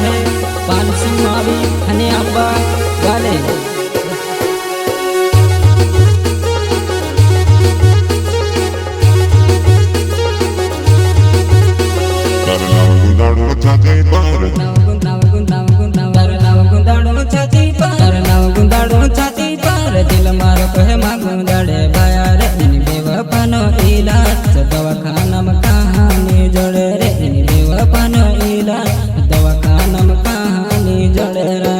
है पानसिंह मावी खने आंबा वाले। दिल मारो कहे मागूं दड़े भाया रे इन बेवफानो इलाज दवाखाना में कहानी जोड़े रे इन बेवफानो इलाज दवाखाना में कहानी जोड़े रा।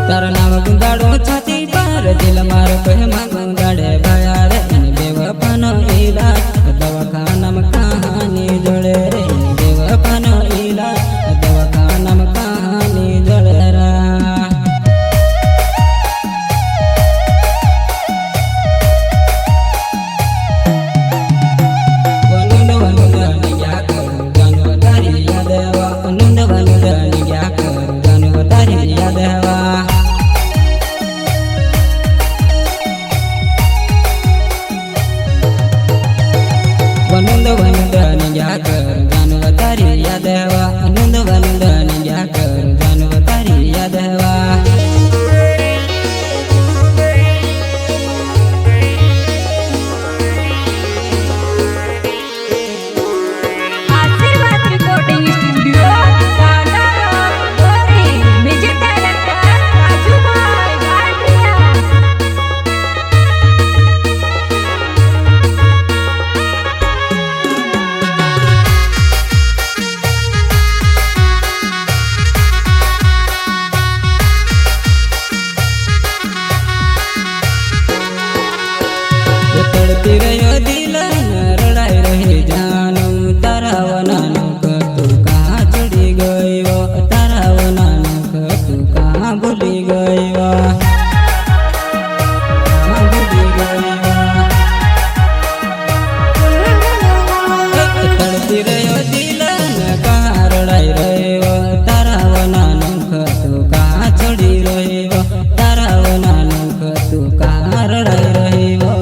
तारा नाम गुंदाड़ो छाती पर दिल मारो कहे मागूं दड़े भाया रे इन बेवफानो इलाज दवाखाना में कहानी जोड़े रे बेवफानो इलाज दवाखाना में कहानी जोड़े रा। वनुंद वनुंद निया करू जानवर तारी या देवा वनुंद वनुंद निया करू जानवर तारी या देवा। वनुंद वनुंद निया करू जानवर तारी या देवा वनुंद वनुंद निया करू जानवर तारी या देवा। आशीर्वाद रिकॉर्डिंग स्टूडियो टाटा गोरी म्यूजिक डायरेक्टर राजू भाई गाड़िया। तड़पी रहो दिल रड़ाई रही जानू तारा वनानु तू कहाँ चढ़ी गई वो तारा वनानु तू कहाँ भूली गई वो कहाँ भूली गई वो। तड़पी रहो दिल कहाँ रड़ाई रही वो तारा वनानु तू कहाँ चढ़ी रही वो तारा वनानु तू कहाँ रड़ाई रही वो।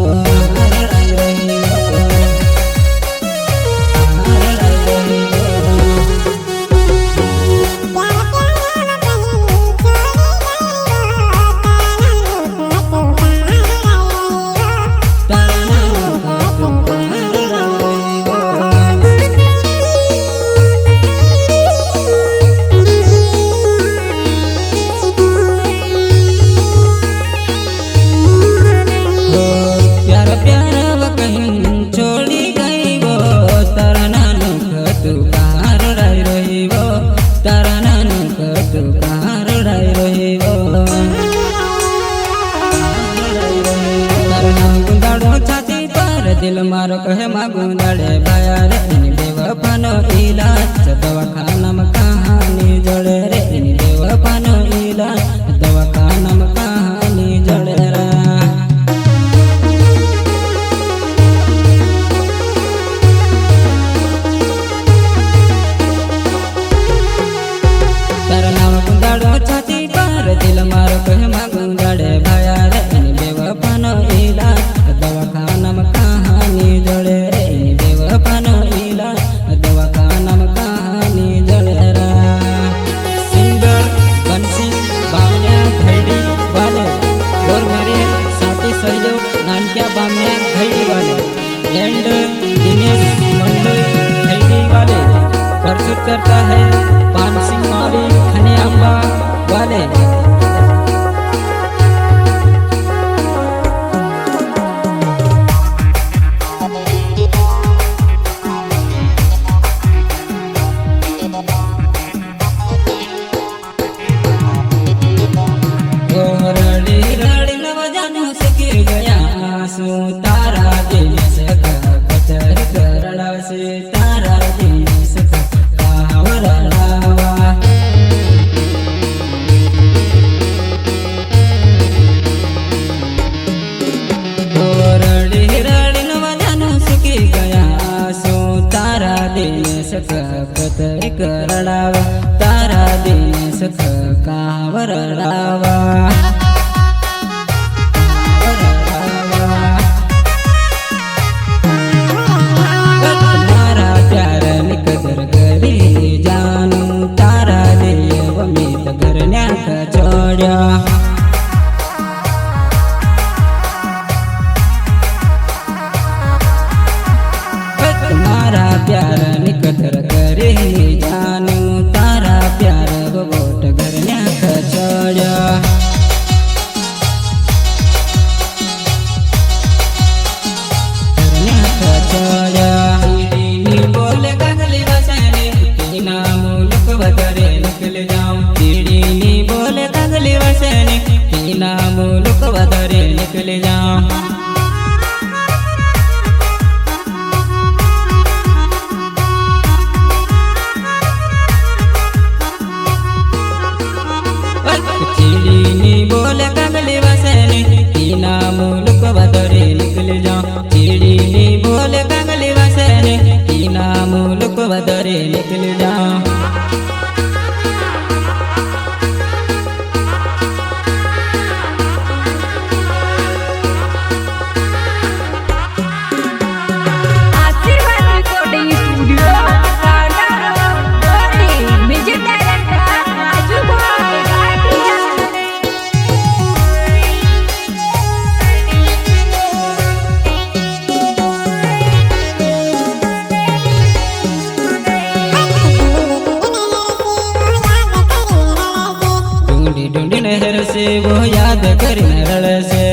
दिल मारो कहे मागूं दड़े भाया रे इन बेवफानो इलाज दवाखाना में कहानी जोड़े रे इन बेवफानो इलाज दवाखाना में कहानी जोड़े रा। तारा नाम गुंदाड़ो छाती पर दिल मारो कहे मागूं दड़े भाया रे इन बेवफानो इलाज दवाखाना में कहानी जोड़े रे इन बेवफानो इलाज दवाखाना में कहानी जोड़े रा। सिंगर बंसी बामने घड़ी वाले और मेरे साथी सहयोग नानकिया बामने घड़ी वाले एंड दिनेश मंडल घड़ी वाले प्रस्तुत करता है पानसिंह मावी खने आंबा वाले। रड़ी रड़ी नव जानू सके गया आंसू तारा दिल से कतर करड़ा से तारा दिल से कावरड़ावा। रड़ी रड़ी नव जानू सके गया आंसू तारा दिल से कतर करड़ावा तारा दिल से कावरड़ावा। ચીડીની બોલે કાગલી વસેની તીના મુલુક વધરે નીકળી જાઉં ચીડીની બોલે કાગલી વસેની તીના મુલુક વધરે નીકળી જાઉં આશીર્વાદ રેકોર્ડિંગ સ્ટુડિયો કાંડા રોડ મ્યુઝિક ડાયરેક્ટર રાજુભાઈ ગાંઠિયા ઢૂંઢી ઢૂંઢીને હરસે વો યાદ કરીને રડશે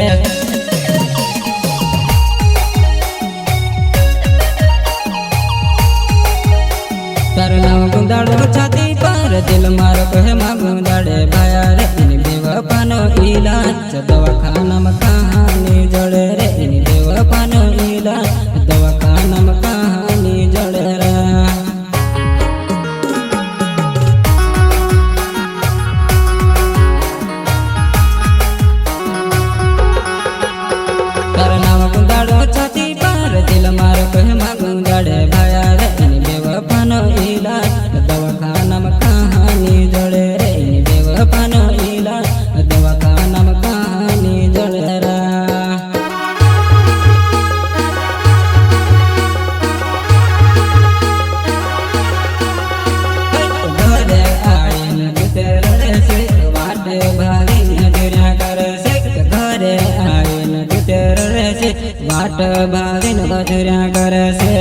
તારું નામ ગુંદાડો છાતી પર દિલ મારો કહે માં ગુંદાડે ભાયા રે એની બેવફાનો ઈલાજ દવાખાનામાં કહાની જડે રે એની બેવફાનો ઈલાજ દવાખાનામાં કહાની જડે રે તારું નામ ગુંદાડો છાતી પર દિલ મારો કહે માં ગુંદાડે ભાયા રે એની બેવફાનો ઈલાજ દવાખાનામાં કહાની જડે રે એની બેવફાનો ઈલાજ દવાખાનામાં કહાની જડે રે ઘરે આવીને દૂધે રડે છે વાટે ભાવીને ધીર્યા કરે છે ઘરે આવીને દૂધે રડે છે વાટ ભાવીને ધીર્યા કરે છે